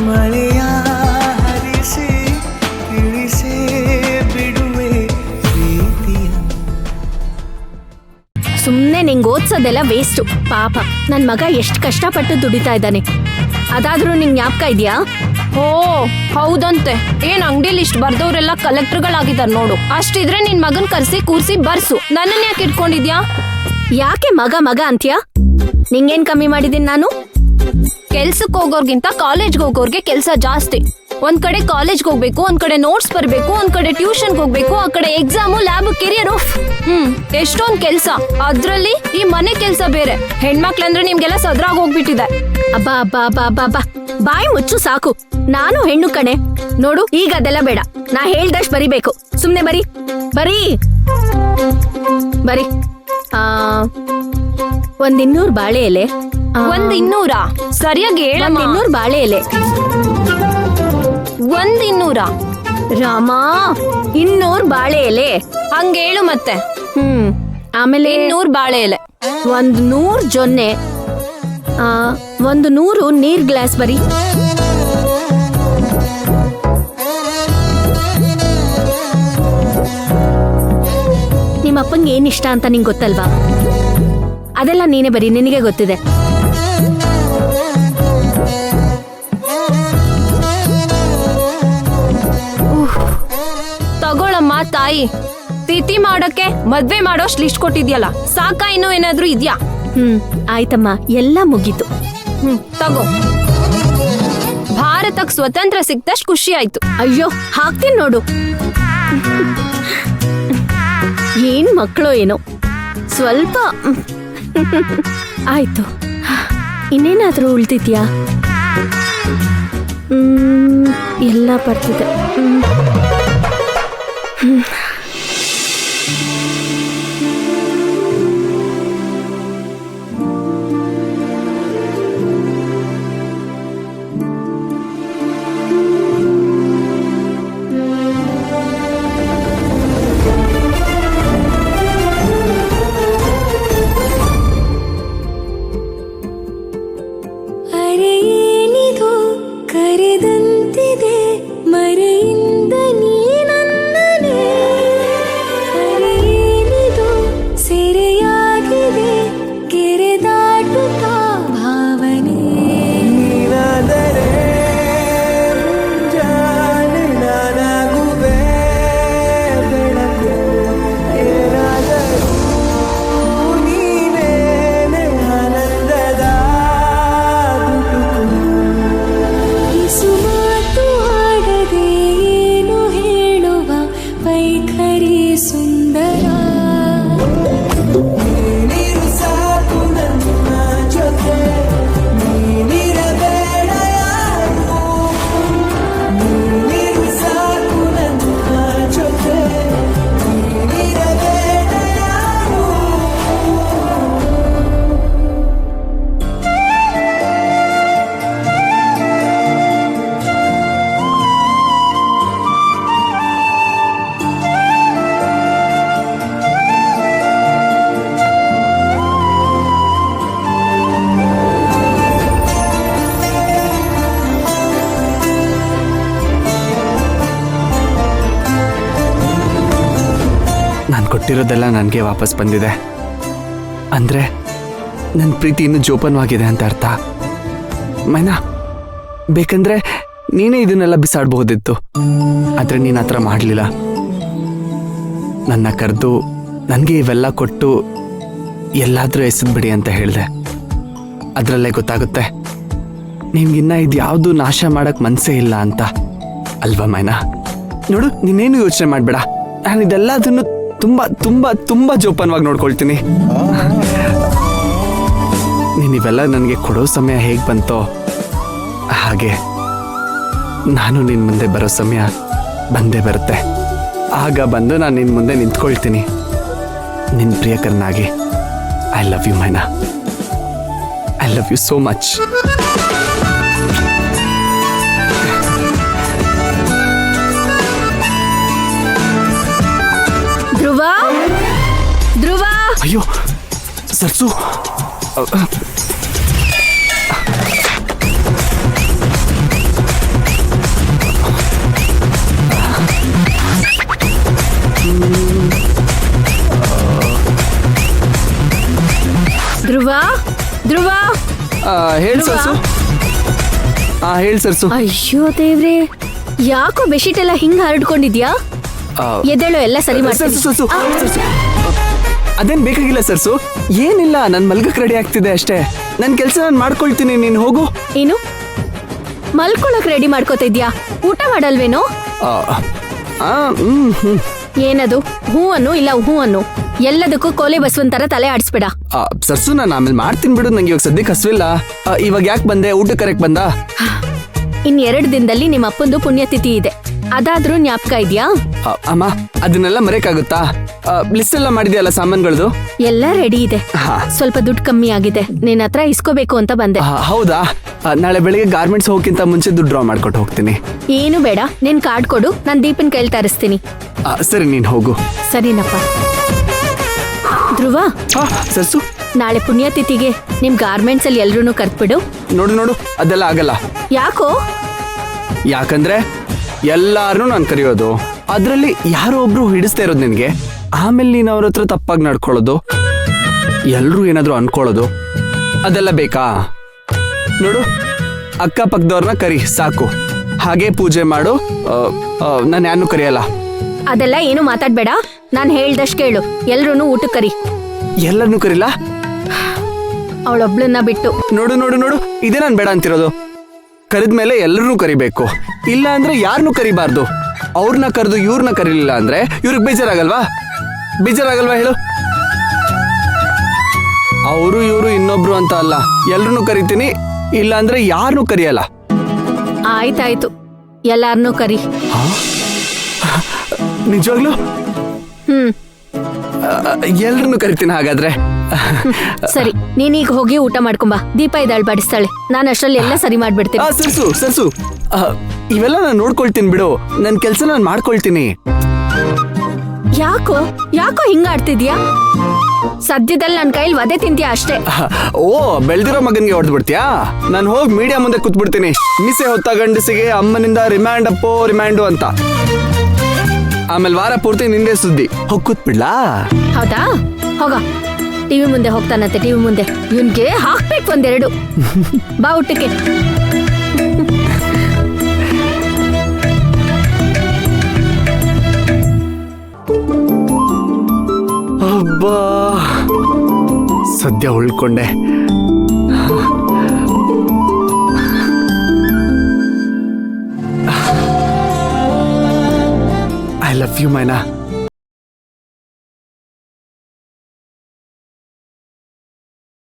ಮಳೆಯ ಹರಿಸಿ ತಿಳಿಸೇ ಬಿಡುವೆ ಪ್ರೀತಿಯ. ಸುಮ್ನೆ ನಿಂಗೆ ಓದ್ಸೋದೆಲ್ಲ ವೇಸ್ಟು. ಪಾಪ ನನ್ ಮಗ ಎಷ್ಟು ಕಷ್ಟಪಟ್ಟು ದುಡಿತಾ ಇದ್ದಾನೆ. ಅದಾದ್ರೂ ನಿಂಗೆ ಜ್ಞಾಪಕ ಇದೆಯಾ? ಓ ಹೌದಂತೆ. ಏನ್ ಅಂಗಡಿಲಿ ಇಷ್ಟು ಬರ್ದವ್ರೆಲ್ಲ ಕಲೆಕ್ಟರ್ಗಳಾಗಿದ್ದಾರೆ ನೋಡು. ಅಷ್ಟಿದ್ರೆ ನಿನ್ ಮಗನ್ ಕರ್ಸಿ ಕೂರ್ಸಿ ಬರ್ಸು. ನನ್ನನ್ ಯಾಕೆ ಇಟ್ಕೊಂಡಿದ್ಯಾ? ಯಾಕೆ ಮಗ ಮಗ ಅಂತ್ಯಾ? ನಿಂಗೇನ್ ಕಮ್ಮಿ ಮಾಡಿದೀನಿ ನಾನು? ಕೆಲ್ಸಕ್ಕೆ ಹೋಗೋರ್ಗಿಂತ ಕಾಲೇಜ್ಗೆ ಹೋಗೋರ್ಗೆ ಕೆಲ್ಸ ಜಾಸ್ತಿ. ಒಂದ್ ಕಡೆ ಕಾಲೇಜ್ಗೆ ಹೋಗ್ಬೇಕು, ಒಂದ್ ಕಡೆ ನೋಟ್ಸ್ ಬರ್ಬೇಕು, ಒಂದ್ ಕಡೆ ಟ್ಯೂಷನ್ಗೆ ಹೋಗ್ಬೇಕು, ಆ ಕಡೆ ಎಕ್ಸಾಮು, ಲ್ಯಾಬ್, ಕೆರಿಯರ್. ಎಷ್ಟೊಂದ್ ಕೆಲ್ಸ. ಅದ್ರಲ್ಲಿ ಈ ಮನೆ ಕೆಲ್ಸ ಬೇರೆ. ಹೆಣ್ಮಕ್ಳಂದ್ರೆ ನಿಮ್ಗೆಲ್ಲ ಸದ್ರಾಗ ಹೋಗ್ಬಿಟ್ಟಿದೆ. ಅಬ್ಬಾ ಅಬ್ಬಾ ಅಬ್ಬಾ ಅಬ್ಬಾ ಅಬ್ಬಾ, ಬಾಯಿ ಮುಚ್ಚು ಸಾಕು. ನಾನು ಹೆಣ್ಣು ಕಣೆ. ನೋಡು, ಈಗ ಅದೆಲ್ಲ ಬೇಡ. ನಾ ಹೇಳ್ದಷ್ಟು ಬರಿಬೇಕು. ಸುಮ್ನೆ ಬರಿ ಬರೀ ಬರಿ. 200 ಬಾಳೆ ಎಲೆ. 200? ಸರಿಯಾಗಿ ಹೇಳ. 200 ಬಾಳೆ ಎಲೆ. 200? ರಾಮ, 200 ಬಾಳೆ ಎಲೆ. ಹಂಗೇಳು ಮತ್ತೆ. ಆಮೇಲೆ 200 ಬಾಳೆ ಎಲೆ. 100 ಜೊನ್ನೆ. 100 ನೀರ್ ಗ್ಲಾಸ್ ಬರಿ. ನಿಮ್ಮಪ್ಪಂಗೆ ಏನ್ ಇಷ್ಟ ಅಂತ ನಿಂಗೆ ಗೊತ್ತಲ್ವಾ? ಅದೆಲ್ಲ ನೀನೇ ಬರಿ, ನಿನಗೆ ಗೊತ್ತಿದೆ. ತಗೊಳಮ್ಮ ತಾಯಿ. ತಿಥಿ ಮಾಡೋಕೆ ಮದ್ವೆ ಮಾಡೋಷ್ಟು ಲಿಸ್ಟ್ ಕೊಟ್ಟಿದ್ಯಲ್ಲ, ಸಾಕಾ? ಇನ್ನೂ ಏನಾದ್ರೂ ಇದ್ಯಾ? ಆಯ್ತಮ್ಮ, ಎಲ್ಲ ಮುಗೀತು. ತಗೋ. ಭಾರತಕ್ಕೆ ಸ್ವತಂತ್ರ ಸಿಕ್ತಷ್ಟು ಖುಷಿ ಆಯ್ತು. ಅಯ್ಯೋ, ಹಾಕ್ತೀನಿ ನೋಡು. ಏನ್ ಮಕ್ಕಳು ಏನೋ, ಸ್ವಲ್ಪ ಆಯ್ತು. ಇನ್ನೇನಾದ್ರೂ ಉಳ್ತಿದ್ಯಾ? ಎಲ್ಲ ಬರ್ತಿದೆ. ಕೊಟ್ಟಿರೋದೆಲ್ಲ ನನಗೆ ವಾಪಸ್ ಬಂದಿದೆ ಅಂದರೆ ನನ್ನ ಪ್ರೀತಿ ಇನ್ನೂ ಜೋಪಾನವಾಗಿದೆ ಅಂತ ಅರ್ಥ. ಮೈನಾ, ಬೇಕಂದ್ರೆ ನೀನೇ ಇದನ್ನೆಲ್ಲ ಬಿಸಾಡಬಹುದಿತ್ತು, ಆದರೆ ನೀನು ಆ ಥರ ಮಾಡಲಿಲ್ಲ. ನನ್ನ ಕರೆದು ನನಗೆ ಇವೆಲ್ಲ ಕೊಟ್ಟು ಎಲ್ಲಾದರೂ ಎಸೆದ್ಬಿಡಿ ಅಂತ ಹೇಳಿದೆ. ಅದರಲ್ಲೇ ಗೊತ್ತಾಗುತ್ತೆ ನಿಮ್ಗಿನ್ನ ಇದು ಯಾವುದು ನಾಶ ಮಾಡಕ್ಕೆ ಮನಸ್ಸೇ ಇಲ್ಲ ಅಂತ ಅಲ್ವಾ ಮೈನಾ? ನೋಡು, ನೀನೇನು ಯೋಚನೆ ಮಾಡಬೇಡ, ನಾನು ಇದೆಲ್ಲದನ್ನು ತುಂಬ ತುಂಬ ತುಂಬ ಜೋಪಾನವಾಗಿ ನೋಡ್ಕೊಳ್ತೀನಿ. ನೀನಿವೆಲ್ಲ ನನಗೆ ಕೊಡೋ ಸಮಯ ಹೇಗೆ ಬಂತೋ ಹಾಗೆ ನಾನು ನಿನ್ನ ಮುಂದೆ ಬರೋ ಸಮಯ ಬಂದೇ ಬರುತ್ತೆ. ಆಗ ಬಂದು ನಾನು ನಿನ್ನ ಮುಂದೆ ನಿಂತ್ಕೊಳ್ತೀನಿ, ನಿನ್ನ ಪ್ರಿಯಕರನಾಗಿ. I love you Maina, I love you so much. Dhruva, Dhruva! ಅಯ್ಯೋ ಸರ್ಸು, ಹೇಳಿ ಸರ್ಸು. ಹೇಳಿ ಸರ್ಸು. ಅಯ್ಯೋ ದೇವ್ರೆ, ಯಾಕೋ ಬೆಡ್ಶೀಟ್ ಎಲ್ಲ ಹಿಂಗ್ ಹರಡ್ಕೊಂಡಿದ್ಯಾ? ಆ, ಎದ್ದೇಳು, ಎಲ್ಲ ಸರಿ ಮಾಡ್ತೀನಿ. ಸರ್ಸು, ಸರ್ಸು. ಅದೇನ್ ಬೇಕಾಗಿಲ್ಲ ಸರ್ಸು, ಏನಿಲ್ಲ, ನನ್ ಮಲ್ಗಕ್ ರೆಡಿ ಆಗ್ತಿದೆ ಅಷ್ಟೇ. ನನ್ ಕೆಲ್ಸ ನಾನು ಮಾಡ್ಕೊಳ್ತೀನಿ, ನೀನ್ ಹೋಗು. ಏನು ಮಲ್ಕೊಳಕ್ ರೆಡಿ ಮಾಡ್ಕೋತಾ ಇದ್ಯಾ? ಊಟ ಮಾಡಲ್ವೇನೋ? ಆ, ಆ, ಹ್ಮ್. ಏನದು? ಹೂ ಅನ್ನು ಇಲ್ಲ ಹೂ ಅನ್ನು, ಎಲ್ಲದಕ್ಕೂ ಕೋಲೆ ಬಸವನ್ ತರ ತಲೆ ಆಡಿಸ್ಬೇಡ. ಸರ್ಸು, ನಾನು ಆಮೇಲೆ ಮಾಡ್ತೀನಿ ಬಿಡು, ನಂಗೆ ಇವಾಗ ಸದ್ಯಕ್ಕೆ ಹಸ್ವಿಲ್ಲ. ಇವಾಗ ಯಾಕೆ ಬಂದೆ? ಊಟ ಕರೆಕ್ಟ್ ಬಂದ? ಇನ್ 2 ದಿನದಲ್ಲಿ ನಿಮ್ಮ ಅಪ್ಪಂದು ಪುಣ್ಯತಿಥಿ ಇದೆ, ಅದಾದ್ರೂ ಜ್ಞಾಪಕ ಇದ್ಯಾ? ಅಮ್ಮ, ಅದನ್ನೆಲ್ಲ ಮರೆಯಕ್ಕಾಗುತ್ತಾ? ಲಿಸ್ಟ್ ಎಲ್ಲ ಮಾಡಿದ್ಯಲ್ಲ ಸಾಮಾನ್ಗಳದು? ಎಲ್ಲ ರೆಡಿ ಇದೆ. ಹಾ. ಸ್ವಲ್ಪ ದುಡ್ಡು ಕಮ್ಮಿ ಆಗಿದೆ, ನಿನ್ನ ಹತ್ರ ಇಸ್ಕೋಬೇಕು ಅಂತ ಬಂದೆ. ಹೌದಾ? ನಾಳೆ ಬೆಳಿಗ್ಗೆ ಗಾರ್ಮೆಂಟ್ಸ್ ಹೋಗಕ್ಕಿಂತ ಮುಂಚೆ ದುಡ್ಡು ಡ್ರಾ ಮಾಡ್ಕೊಟ್ಟು ಹೋಗ್ತೀನಿ. ಏನು ಬೇಡ, ನಿನ್ ಕಾರ್ಡ್ ಕೊಡು, ನಾನ್ ದೀಪನ್ ಕೈಲಿ ತರಿಸ್ತೀನಿ. ಸರಿ, ನೀನ್ ಹೋಗು. ಸರಿನಪ್ಪ. ಧ್ರುವ, ಸರ್ಸು, ನಾಳೆ ಪುಣ್ಯತಿಥಿಗೆ ನಿಮ್ ಗಾರ್ಮೆಂಟ್ಸ್ ಅಲ್ಲಿ ಎಲ್ರೂನು ಕರ್ತ್ಬಿಡು. ನೋಡು, ಅದೆಲ್ಲ ಆಗಲ್ಲ. ಯಾಕೋ? ಯಾಕಂದ್ರೆ ಎಲ್ಲಾರನ್ನೂ ನಾನು ಕರೆಯೋದು, ಅದ್ರಲ್ಲಿ ಯಾರೋ ಒಬ್ರು ಹಿಡಿಸ್ತಾ ಇರೋದು ನಿನ್ಗೆ, ಆಮೇಲೆ ನೀನ್ ಅವ್ರ ಹತ್ರ ತಪ್ಪಾಗಿ ನಡ್ಕೊಳ್ಳೋದು, ಎಲ್ರೂ ಏನಾದ್ರು ಅನ್ಕೊಳ್ಳೋದು, ಅದೆಲ್ಲ ಬೇಕಾ? ನೋಡು, ಅಕ್ಕಪಕ್ಕದವ್ರನ್ನ ಕರಿ ಸಾಕು, ಹಾಗೆ ಪೂಜೆ ಮಾಡು. ನಾನು ಯಾರನ್ನೂ ಕರೆಯಲ್ಲ. ಅದೆಲ್ಲ ಏನು ಮಾತಾಡ್ಬೇಡ, ನಾನ್ ಹೇಳ್ದಷ್ಟು ಕೇಳು. ಎಲ್ರೂನು ಊಟಕ್ಕೆ ಕರಿ. ಎಲ್ಲರನ್ನೂ ಕರಿಲ್ಲ? ಅವಳೊಬ್ಳನ್ನ ಬಿಟ್ಟು. ನೋಡು, ಇದೇ ನಾನು ಬೇಡ ಅಂತಿರೋದು. ಕರೆದ್ಮೇಲೆ ಎಲ್ಲರನ್ನೂ ಕರಿಬೇಕು, ಇಲ್ಲ ಅಂದ್ರೆ ಯಾರನ್ನೂ ಕರಿಬಾರ್ದು. ಅವ್ರನ್ನ ಕರೆದು ಇವ್ರನ್ನ ಕರೀಲಿಲ್ಲ ಅಂದ್ರೆ ಇವ್ರಿಗೆ ಬೇಜಾರಾಗಲ್ವಾ ಹೇಳು? ಅವರು ಇವರು ಇನ್ನೊಬ್ರು ಅಂತ ಅಲ್ಲ, ಎಲ್ರನ್ನೂ ಕರಿತೀನಿ, ಇಲ್ಲ ಅಂದ್ರೆ ಯಾರನ್ನೂ ಕರಿಯಲ್ಲ. ಆಯ್ತಾಯ್ತು, ಎಲ್ಲಾರನ್ನೂ ಕರಿ. ನಿಜವಾಗ್ಲು? ಹ್ಮ್ ಎಲ್ರನ್ನೂ ಕರಿತೀನಿ ಹಾಗಾದ್ರೆ. ಸರಿ, ನೀನೀಗ ಹೋಗಿ ಊಟ ಮಾಡ್ಕೊಂಬಾ. ದೀಪ ಇದ್ದಾಳ್ ಬಡಿಸ್ತಾಳೆ, ನಾನು ಅಷ್ಟ್ರಲ್ಲಿ ಎಲ್ಲ ಸರಿ ಮಾಡ್ಬಿಡ್ತೀನಿ. ಸರ್ಸು, ಇವೆಲ್ಲ ನಾನು ನೋಡ್ಕೊಳ್ತೀನಿ ಬಿಡು, ನನ್ ಕೆಲ್ಸ ನಾನು ಮಾಡ್ಕೊಳ್ತೀನಿ. ಯಾಕೋ ಹಿಂಗ ಆಡ್ತಿದ್ಯಾ? ಸದ್ಯದಲ್ಲಿ ನನ್ ಕೈಲಿ ವಧೆ ತಿಂತೀಯ ಅಷ್ಟೇ. ಓ, ಬೆಳ್ದಿರೋ ಮಗನ್ಗೆ ಹೊಡೆದು ಬಿಡ್ತೀಯಾ? ನಾನು ಹೋಗಿ ಮೀಡಿಯಾ ಮುಂದೆ ಕೂತ್ಬಿಡ್ತೀನಿ. ಮೀಸೆ ಹೊತ್ತ ಗಂಡಸಿಗೆ ಅಮ್ಮನಿಂದ ರಿಮ್ಯಾಂಡು ಅಂತ. ಆಮೇಲೆ ವಾರ ಪೂರ್ತಿ ನಿಂದೆ ಸುದ್ದಿ. ಹೋಗಿ ಕೂತ್ಬಿಡ್ಲಾ? ಹೌದಾ? ಹೋಗ, ಟಿವಿ ಮುಂದೆ ಹೋಗ್ತಾನಂತೆ, ಟಿವಿ ಮುಂದೆ. ಇವನ್ಗೆ ಹಾಕ್ಬೇಕು ಒಂದೆರಡು. ಬಾ ಊಟಕ್ಕೆ. ಅಬ್ಬಾ, ಸದ್ಯ ಉಳ್ಕೊಂಡೆ. I love you Myna.